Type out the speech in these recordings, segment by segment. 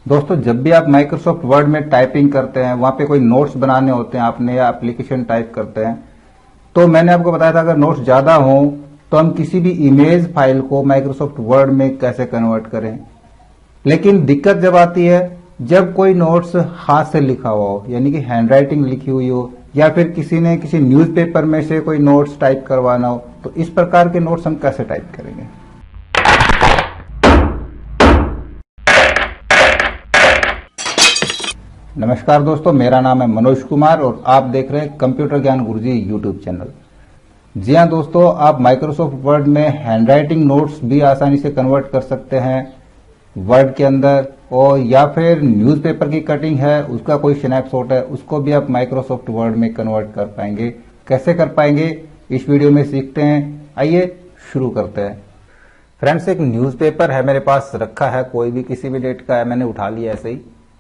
दोस्तों, जब भी आप माइक्रोसॉफ्ट वर्ड में टाइपिंग करते हैं, वहां पे कोई नोट्स बनाने होते हैं आपने या एप्लीकेशन टाइप करते हैं, तो मैंने आपको बताया था अगर नोट्स ज्यादा हो तो हम किसी भी इमेज फाइल को माइक्रोसॉफ्ट वर्ड में कैसे कन्वर्ट करें। लेकिन दिक्कत जब आती है जब कोई नोट्स हाथ से लिखा हुआ हो, यानी कि हैंडराइटिंग लिखी हुई हो, या फिर किसी ने किसी न्यूज़पेपर में से कोई नोट्स टाइप करवाना हो, तो इस प्रकार के नोट्स हम कैसे टाइप करेंगे। नमस्कार दोस्तों, मेरा नाम है मनोज कुमार और आप देख रहे हैं कंप्यूटर ज्ञान गुरुजी यूट्यूब चैनल। जी हाँ दोस्तों, आप माइक्रोसॉफ्ट वर्ड में हैंडराइटिंग नोट्स भी आसानी से कन्वर्ट कर सकते हैं वर्ड के अंदर, और या फिर न्यूज़पेपर की कटिंग है उसका कोई स्नैपशॉट है उसको भी आप माइक्रोसॉफ्ट वर्ड में कन्वर्ट कर पाएंगे। कैसे कर पाएंगे इस वीडियो में सीखते हैं। आइए शुरू करते हैं। फ्रेंड्स, एक न्यूज़पेपर है मेरे पास रखा है, कोई भी किसी भी डेट का है, मैंने उठा लिया ऐसे ही।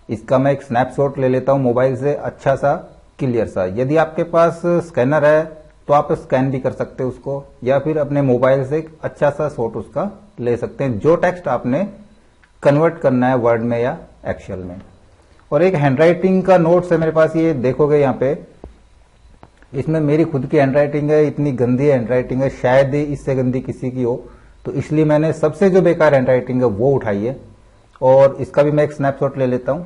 इसका मैं एक स्नैपशॉट ले लेता हूं मोबाइल से, अच्छा सा क्लियर सा। यदि आपके पास स्कैनर है तो आप स्कैन भी कर सकते हैं उसको, या फिर अपने मोबाइल से एक अच्छा सा शॉट उसका ले सकते हैं जो टेक्स्ट आपने कन्वर्ट करना है वर्ड में या एक्सेल में। और एक हैंडराइटिंग का नोट्स है मेरे पास, ये देखोगे यहाँ पे, इसमें मेरी खुद की हैंडराइटिंग है, इतनी गंदी हैंडराइटिंग है, शायद इससे गंदी किसी की हो, तो इसलिए मैंने सबसे जो बेकार हैंडराइटिंग है वो उठाई है। और इसका भी मैं एक स्नैपशॉट ले लेता हूं।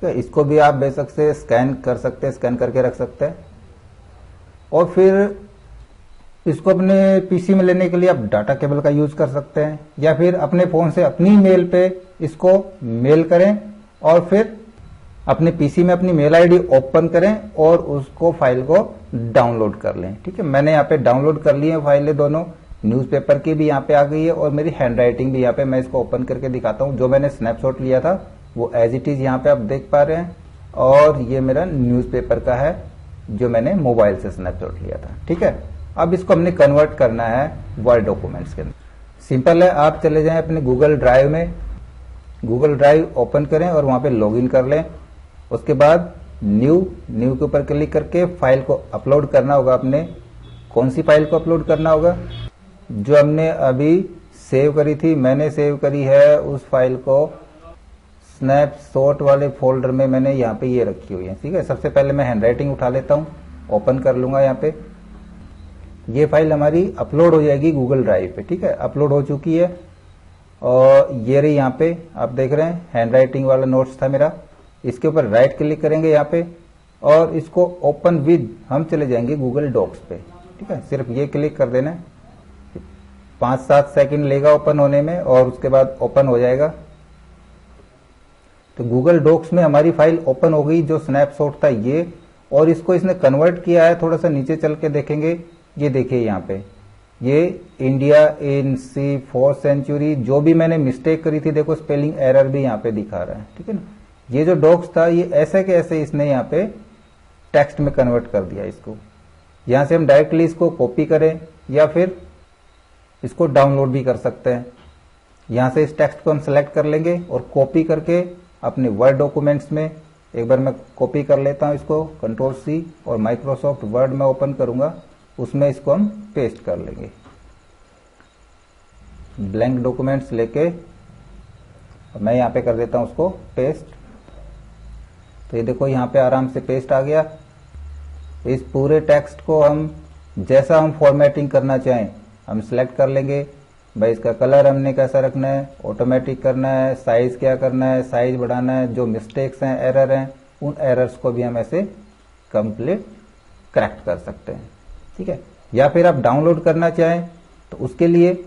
इसको भी आप बेशक से स्कैन कर सकते हैं, स्कैन करके रख सकते हैं। और फिर इसको अपने पीसी में लेने के लिए आप डाटा केबल का यूज कर सकते हैं, या फिर अपने फोन से अपनी मेल पे इसको मेल करें और फिर अपने पीसी में अपनी मेल आईडी ओपन करें और उसको फाइल को डाउनलोड कर लें। ठीक है, मैंने यहाँ पे डाउनलोड कर ली है फाइलें दोनों, न्यूज़पेपर की भी यहाँ पे आ गई है और मेरी हैंडराइटिंग भी यहाँ पे। मैं इसको ओपन करके दिखाता हूँ। जो मैंने स्नैपशॉट लिया था वो एज इट इज यहाँ पे आप देख पा रहे हैं, और ये मेरा न्यूज़पेपर का है जो मैंने मोबाइल से स्नैपशॉट लिया था। ठीक है, अब इसको हमने कन्वर्ट करना है वर्ड डॉक्यूमेंट्स के अंदर। सिंपल है, आप चले जाएं अपने गूगल ड्राइव में, गूगल ड्राइव ओपन करें और वहां पे लॉगिन कर लें। उसके बाद न्यू के ऊपर क्लिक करके फाइल को अपलोड करना होगा अपने। कौन सी फाइल को अपलोड करना होगा? जो हमने अभी सेव करी थी, मैंने सेव करी है उस फाइल को स्नैपशॉट वाले फोल्डर में, मैंने यहाँ पे ये रखी हुई है। ठीक है, सबसे पहले मैं हैंडराइटिंग उठा लेता हूँ, ओपन कर लूंगा यहाँ पे। ये फाइल हमारी अपलोड हो जाएगी गूगल ड्राइव पे। ठीक है, अपलोड हो चुकी है और ये रही यहाँ पे, आप देख रहे हैं हैंडराइटिंग वाला नोट्स था मेरा। इसके ऊपर राइट क्लिक करेंगे यहाँ पे और इसको ओपन विद हम चले जाएंगे गूगल डॉक्स पे। ठीक है, सिर्फ ये क्लिक कर देना है, 5-7 सेकंड लेगा ओपन होने में और उसके बाद ओपन हो जाएगा। तो गूगल डॉक्स में हमारी फाइल ओपन हो गई, जो स्नैपशॉट था ये, और इसको इसने कन्वर्ट किया है। थोड़ा सा नीचे चल के देखेंगे, ये देखिए यहाँ पे, ये India in C 4th century, जो भी मैंने मिस्टेक करी थी, देखो स्पेलिंग एरर भी यहाँ पे दिखा रहा है। ठीक है ना, ये जो डॉक्स था ये ऐसे के ऐसे इसने यहाँ पे टेक्स्ट में कन्वर्ट कर दिया इसको। यहां से हम डायरेक्टली इसको कॉपी करें या फिर इसको डाउनलोड भी कर सकते हैं। यहां से इस टेक्स्ट को हम सेलेक्ट कर लेंगे और कॉपी करके अपने वर्ड डॉक्यूमेंट्स में, एक बार मैं कॉपी कर लेता हूं इसको, Ctrl+C, और माइक्रोसॉफ्ट वर्ड में ओपन करूंगा, उसमें इसको हम पेस्ट कर लेंगे। ब्लैंक डॉक्यूमेंट्स लेके मैं यहाँ पे कर देता हूं उसको पेस्ट। तो ये देखो यहाँ पे आराम से पेस्ट आ गया। इस पूरे टेक्स्ट को हम जैसा हम फॉर्मेटिंग करना चाहें हम सिलेक्ट कर लेंगे। भाई इसका कलर हमने कैसा रखना है, ऑटोमेटिक करना है, साइज क्या करना है, साइज बढ़ाना है, जो मिस्टेक्स हैं, एरर हैं, उन एरर्स को भी हम ऐसे कंप्लीट करेक्ट कर सकते हैं। ठीक है, या फिर आप डाउनलोड करना चाहें तो उसके लिए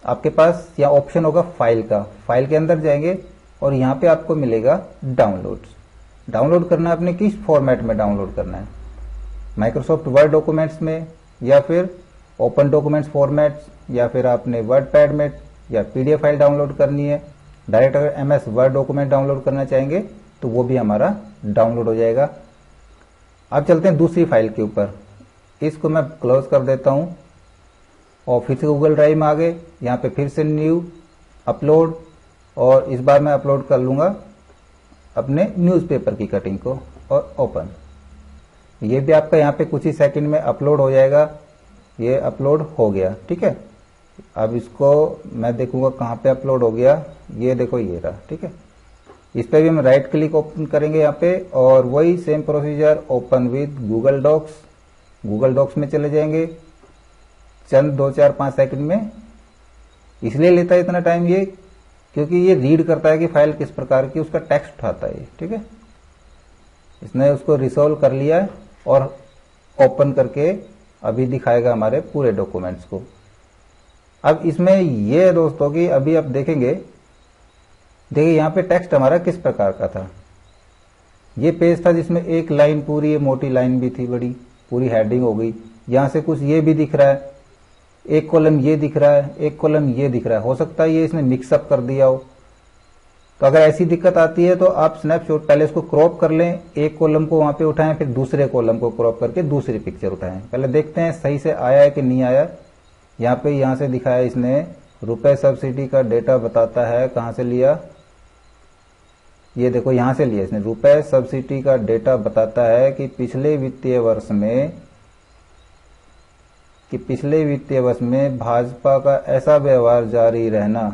आपके पास यहाँ ऑप्शन होगा फाइल का, फाइल के अंदर जाएंगे और यहाँ पे आपको मिलेगा डाउनलोड्स। डाउनलोड करना है आपने किस फॉर्मेट में डाउनलोड करना है, माइक्रोसॉफ्ट वर्ड डॉक्यूमेंट्स में, या फिर ओपन डॉक्यूमेंट्स फॉर्मेट्स, या फिर आपने वर्ड पैड में या पीडीएफ फाइल डाउनलोड करनी है। डायरेक्ट अगर एमएस वर्ड डॉक्यूमेंट डाउनलोड करना चाहेंगे तो वो भी हमारा डाउनलोड हो जाएगा। अब चलते हैं दूसरी फाइल के ऊपर। इसको मैं क्लोज कर देता हूं और फिर से गूगल ड्राइव में आ गए। यहाँ पे फिर से न्यू अपलोड, और इस बार मैं अपलोड कर लूंगा अपने न्यूज़पेपर की कटिंग को, और ओपन। ये भी आपका यहाँ पे कुछ ही सेकंड में अपलोड हो जाएगा। ये अपलोड हो गया। ठीक है, अब इसको मैं देखूंगा कहाँ पे अपलोड हो गया, ये देखो ये रहा, ठीक है। इस पे भी हम राइट क्लिक ओपन करेंगे यहाँ पे, और वही same procedure open with Google Docs, Google Docs में चले जाएंगे। चंद 2-4-5 सेकंड में, इसलिए लेता है इतना टाइम ये क्योंकि ये रीड करता है कि फाइल किस प्रकार की, उसका टेक्स्ट उठाता है, ठीक है। इसने उसको रिसॉल्व कर लिया है और ओपन करके अभी दिखाएगा हमारे पूरे डॉक्यूमेंट्स को। अब इसमें ये दोस्तों की अभी आप देखेंगे, देखिए यहाँ पे टेक्स्ट हमारा किस प्रकार का था। ये पेज था जिसमें एक लाइन पूरी, ये मोटी लाइन भी थी बड़ी, पूरी हेडिंग हो गई। यहां से कुछ ये भी दिख रहा है, एक कॉलम ये दिख रहा है, एक कॉलम ये दिख रहा है। हो सकता है ये इसने मिक्सअप कर दिया हो। तो अगर ऐसी दिक्कत आती है तो आप स्नैपशॉट पहले इसको क्रॉप कर लें, एक कॉलम को वहां पे उठाएं, फिर दूसरे कॉलम को क्रॉप करके दूसरी पिक्चर उठाएं। पहले देखते हैं सही से आया है कि नहीं आया। यहाँ पे यहां से दिखाया इसने, रुपए सब्सिडी का डेटा बताता है, कहां से लिया, ये देखो यहां से लिया इसने। रुपए सब्सिडी का डेटा बताता है कि पिछले वित्तीय वर्ष में भाजपा का ऐसा व्यवहार जारी रहना,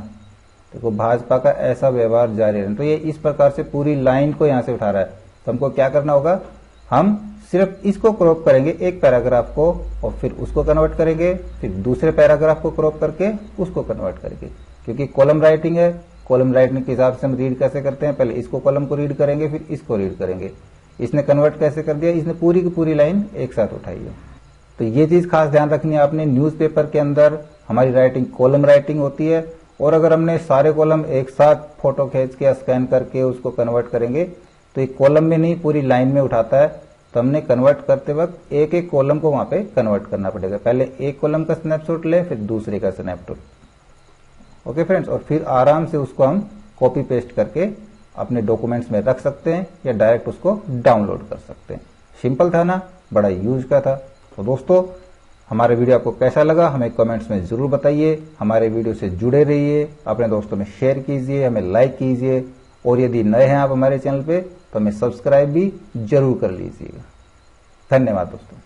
देखो भाजपा का ऐसा व्यवहार जारी रहना। तो ये इस प्रकार से पूरी लाइन को यहां से उठा रहा है। तो हमको क्या करना होगा, हम सिर्फ इसको क्रॉप करेंगे, एक पैराग्राफ को, और फिर उसको कन्वर्ट करेंगे, फिर दूसरे पैराग्राफ को क्रॉप करके उसको कन्वर्ट करेंगे। क्योंकि कॉलम राइटिंग है, कॉलम राइटिंग के हिसाब से हम रीड कैसे करते हैं, पहले इसको कॉलम को रीड करेंगे, फिर इसको रीड करेंगे। इसने कन्वर्ट कैसे कर दिया, इसने पूरी की पूरी लाइन एक साथ उठाई है। तो ये चीज खास ध्यान रखनी है आपने। न्यूज़पेपर के अंदर हमारी राइटिंग कॉलम राइटिंग होती है, और अगर हमने सारे कॉलम एक साथ फोटो खींच के स्कैन करके उसको कन्वर्ट करेंगे तो एक कॉलम में नहीं पूरी लाइन में उठाता है। तो हमने कन्वर्ट करते वक्त एक एक कॉलम को वहां पे कन्वर्ट करना पड़ेगा। पहले एक कॉलम का स्नैपशॉट ले, फिर दूसरे का स्नैपशॉट। ओके फ्रेंड्स, और फिर आराम से उसको हम कॉपी पेस्ट करके अपने डॉक्यूमेंट्स में रख सकते हैं या डायरेक्ट उसको डाउनलोड कर सकते हैं। सिंपल था ना, बड़ा यूज का था। तो दोस्तों हमारे वीडियो आपको कैसा लगा हमें कमेंट्स में जरूर बताइए। हमारे वीडियो से जुड़े रहिए, अपने दोस्तों में शेयर कीजिए, हमें लाइक कीजिए, और यदि नए हैं आप हमारे चैनल पे तो हमें सब्सक्राइब भी जरूर कर लीजिएगा। धन्यवाद दोस्तों।